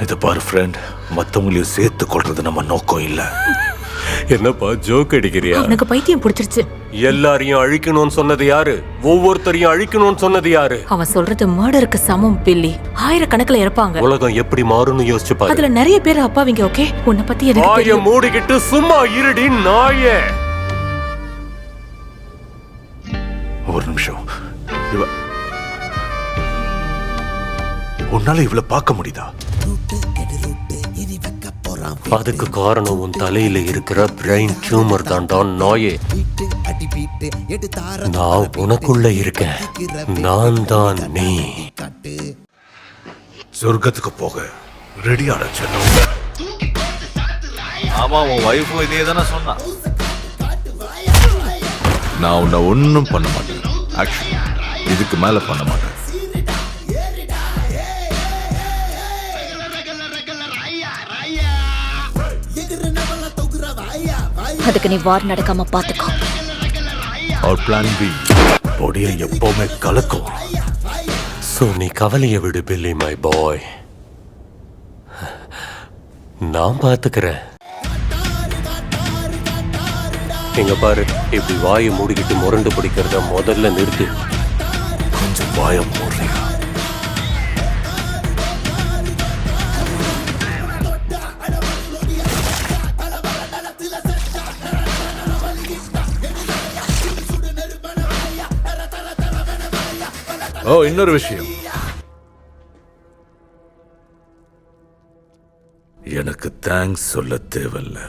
இத பாரு ஃப்ரெண்ட், மத்தவங்களையும் சேர்த்து கொள்றது நம்ம நோக்கம் இல்ல. என்னப்பா ஜோக் அடிக்கிறியா? எனக்கு பைத்தியம் பிடிச்சிருச்சு. எல்லாரையும் அழிக்கணும்னு சொன்னது யாரு? ஒவ்வொருத்தரையும் அழிக்கணும்னு சொன்னது யாரு? அவன் சொல்றது மர்டருக்கு சமம் பில்லி. ஆயிரக்கணக்கில் இருப்பாங்க. உலகம் எப்படி மாறும்னு யோசிச்சு பாரு. அதுல நிறைய பேர் அப்பாவிங்க. ஓகே, உன்னை பத்தி எனக்கு வாய தெரியும். மூடிக்கிட்டு சும்மா இருடி நாயே. ஒரு நிமிஷம், உன்னால இவள பார்க்க முடியுதா? அதுக்கு காரணம் உன் தலையில இருக்கிற பிரெயின் டியூமர் தான்டா நாயே. நான் உனக்குள்ள இருக்கேன். நான் தான் நீ. சொர்க்கத்துக்கு போக ரெடியான செல்லும். ஆமா, உன் வைஃபும் இதே தானே சொன்னா. நான் உன்னை ஒன்னும் பண்ண மாட்டேன். ஆக்சுவலி இதுக்கு மேல பண்ண மாட்டேன். அதுக்கு நீ வார் நடக்காம பாத்துக்கோ. அவர் பிளான் பி பொடியை எப்பவுமே கலக்கும். சோ நீ கவலைய விடு பில்லி மை பாய். நான் பாத்துக்கிறேன். எங்க பாரு, இப்படி வாயை மூடிக்கிட்டு முரண்டு பிடிக்கிறத முதல்ல நிறுத்து. கொஞ்சம் வாயம் மூடுறியா? ஓ, இன்னொரு விஷயம், எனக்கு தேங்க்ஸ் சொல்ல தேவையில்ல.